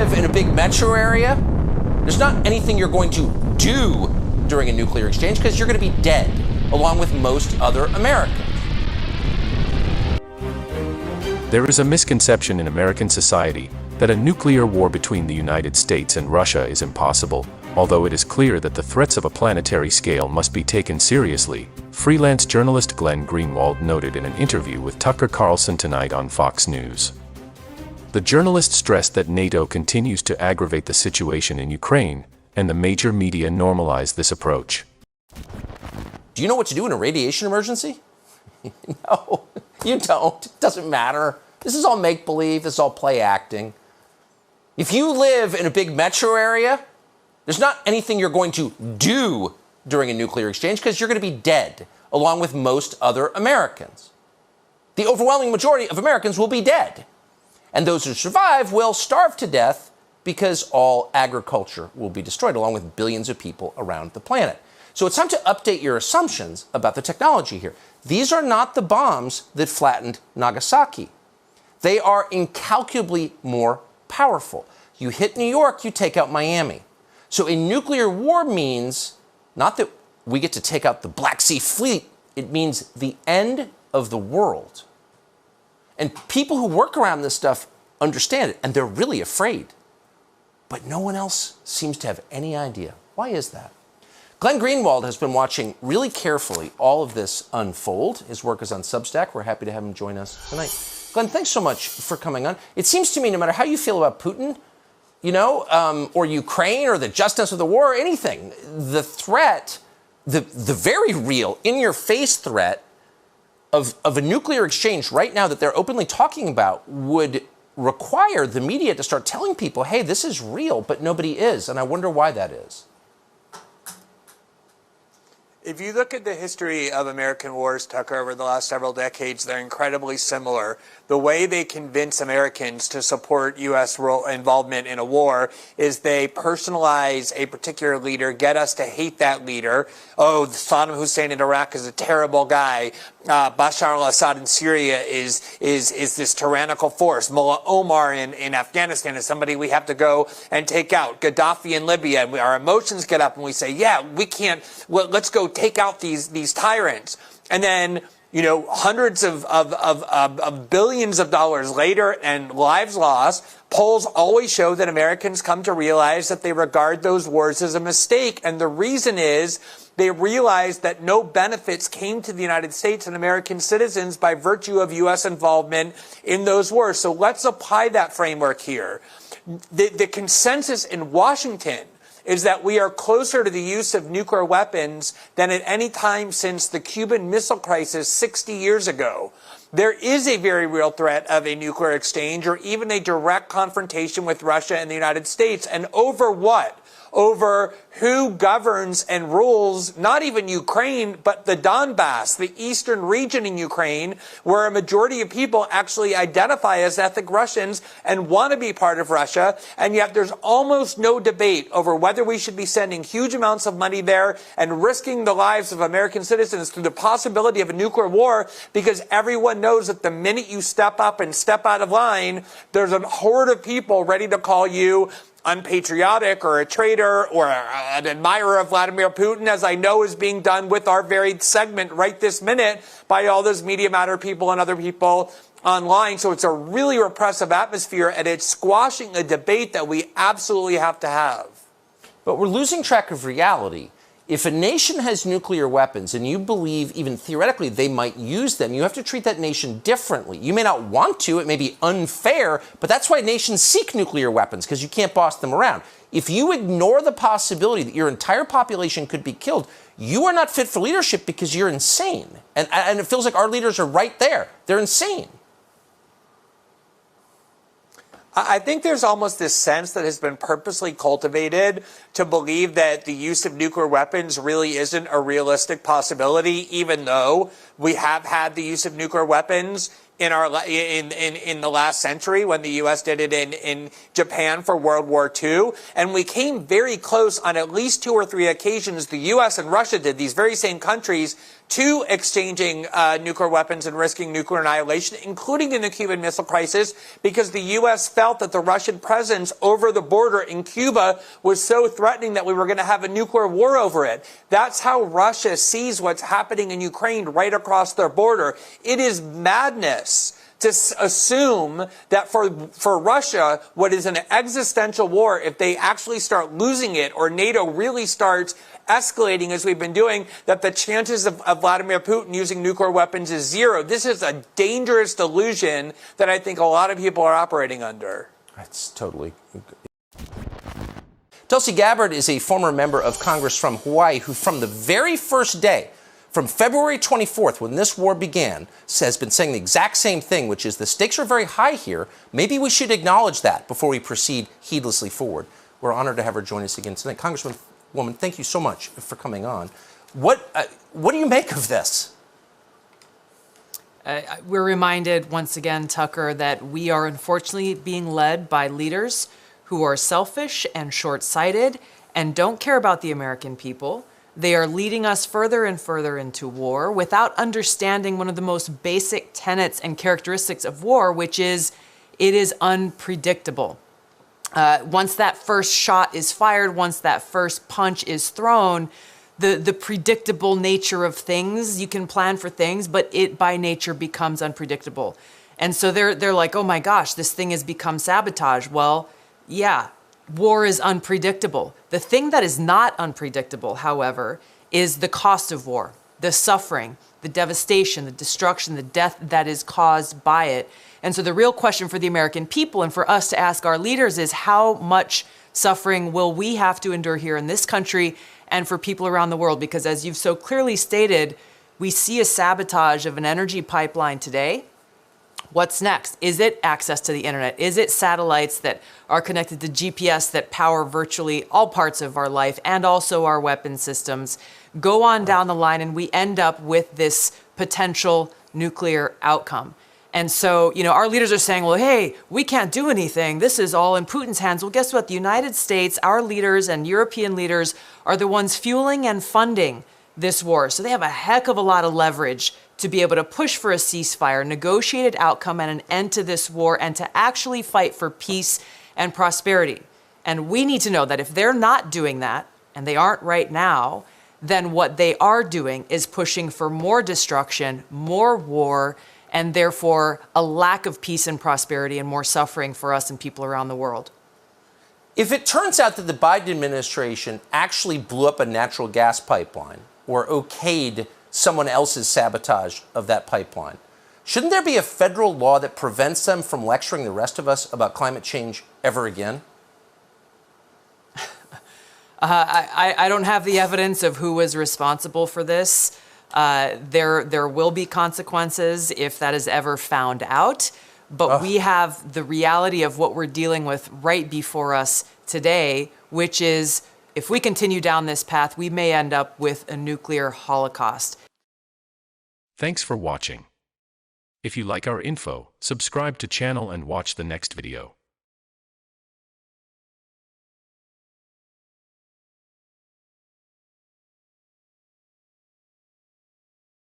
live in a big metro area, there's not anything you're going to do during a nuclear exchange because you're going to be dead, along with most other Americans. There is a misconception in American society that a nuclear war between the United States and Russia is impossible, although it is clear that the threats of a planetary scale must be taken seriously, freelance journalist Glenn Greenwald noted in an interview with Tucker Carlson tonight on Fox News. The journalist stressed that NATO continues to aggravate the situation in Ukraine, and the major media normalize this approach. Do you know what to do in a radiation emergency? No, you don't. It doesn't matter. This is all make-believe. This is all play acting. If you live in a big metro area, there's not anything you're going to do during a nuclear exchange because you're going to be dead, along with most other Americans. The overwhelming majority of Americans will be dead. And those who survive will starve to death because all agriculture will be destroyed, along with billions of people around the planet. So it's time to update your assumptions about the technology here. These are not the bombs that flattened Nagasaki. They are incalculably more powerful. You hit New York, you take out Miami. So a nuclear war means not that we get to take out the Black Sea Fleet, it means the end of the world. And people who work around this stuff understand it, and they're really afraid. But no one else seems to have any idea. Why is that? Glenn Greenwald has been watching really carefully all of this unfold. His work is on Substack. We're happy to have him join us tonight. Glenn, thanks so much for coming on. It seems to me no matter how you feel about Putin, or Ukraine or the justice of the war or anything, the threat, the very real, in-your-face threat of a nuclear exchange right now that they're openly talking about would require the media to start telling people, hey, this is real, but nobody is. And I wonder why that is. If you look at the history of American wars, Tucker, over the last several decades, they're incredibly similar. The way they convince Americans to support U.S. involvement in a war is they personalize a particular leader, get us to hate that leader. Oh, Saddam Hussein in Iraq is a terrible guy. Bashar al-Assad in Syria is this tyrannical force. Mullah Omar in Afghanistan is somebody we have to go and take out. Gaddafi in Libya, our emotions get up and we say, yeah, we can't, well, let's go take out these tyrants. And then, hundreds of billions of dollars later and lives lost, polls always show that Americans come to realize that they regard those wars as a mistake. And the reason is they realized that no benefits came to the United States and American citizens by virtue of U.S. involvement in those wars. So let's apply that framework here. The consensus in Washington is that we are closer to the use of nuclear weapons than at any time since the Cuban Missile Crisis 60 years ago. There is a very real threat of a nuclear exchange or even a direct confrontation with Russia and the United States. And over what? Over who governs and rules not even Ukraine, but the Donbass, the eastern region in Ukraine, where a majority of people actually identify as ethnic Russians and want to be part of Russia. And yet there's almost no debate over whether we should be sending huge amounts of money there and risking the lives of American citizens through the possibility of a nuclear war, because everyone knows that the minute you step up and step out of line, there's a horde of people ready to call you unpatriotic or a traitor or an admirer of Vladimir Putin, as I know is being done with our very segment right this minute by all those Media Matter people and other people online. So it's a really repressive atmosphere, and it's squashing a debate that we absolutely have to have. But we're losing track of reality. If a nation has nuclear weapons and you believe even theoretically they might use them, you have to treat that nation differently. You may not want to, it may be unfair, but that's why nations seek nuclear weapons, because you can't boss them around. If you ignore the possibility that your entire population could be killed, you are not fit for leadership because you're insane. And it feels like our leaders are right there. They're insane. I think there's almost this sense that has been purposely cultivated to believe that the use of nuclear weapons really isn't a realistic possibility, even though we have had the use of nuclear weapons in the last century when the U.S. did it in Japan for World War II. And we came very close on at least 2 or 3 occasions. The U.S. and Russia did, these very same countries, to exchanging nuclear weapons and risking nuclear annihilation, including in the Cuban Missile Crisis, because the U.S. felt that the Russian presence over the border in Cuba was so threatening that we were going to have a nuclear war over it. That's how Russia sees what's happening in Ukraine right across their border. It is madness to assume that for Russia, what is an existential war, if they actually start losing it or NATO really starts escalating as we've been doing, that the chances of Vladimir Putin using nuclear weapons is zero. This is a dangerous delusion that I think a lot of people are operating under. That's totally... Tulsi Gabbard is a former member of Congress from Hawaii who, from the very first day, from February 24th, when this war began, has been saying the exact same thing, which is the stakes are very high here. Maybe we should acknowledge that before we proceed heedlessly forward. We're honored to have her join us again tonight. Congresswoman, thank you so much for coming on. What do you make of this? We're reminded once again, Tucker, that we are unfortunately being led by leaders who are selfish and short-sighted and don't care about the American people. They are leading us further and further into war without understanding one of the most basic tenets and characteristics of war, which is it is unpredictable. Once that first shot is fired, once that first punch is thrown, the predictable nature of things, you can plan for things, but it by nature becomes unpredictable. And so they're like, oh my gosh, this thing has become sabotage. Well, yeah. War is unpredictable. The thing that is not unpredictable, however, is the cost of war, the suffering, the devastation, the destruction, the death that is caused by it. And so the real question for the American people and for us to ask our leaders is how much suffering will we have to endure here in this country and for people around the world? Because as you've so clearly stated, we see a sabotage of an energy pipeline today. What's next? Is it access to the internet? Is it satellites that are connected to GPS that power virtually all parts of our life and also our weapon systems? Go on down the line and we end up with this potential nuclear outcome. And so, our leaders are saying, well, hey, we can't do anything. This is all in Putin's hands. Well, guess what? The United States, our leaders and European leaders are the ones fueling and funding this war. So they have a heck of a lot of leverage to be able to push for a ceasefire, negotiated outcome, and an end to this war, and to actually fight for peace and prosperity. And we need to know that if they're not doing that, and they aren't right now, then what they are doing is pushing for more destruction, more war, and therefore a lack of peace and prosperity and more suffering for us and people around the world. If it turns out that the Biden administration actually blew up a natural gas pipeline or okayed someone else's sabotage of that pipeline, shouldn't there be a federal law that prevents them from lecturing the rest of us about climate change ever again? I don't have the evidence of who was responsible for this. There will be consequences if that is ever found out. But we have the reality of what we're dealing with right before us today, which is if we continue down this path, we may end up with a nuclear holocaust. Thanks for watching. If you like our info, subscribe to channel and watch the next video.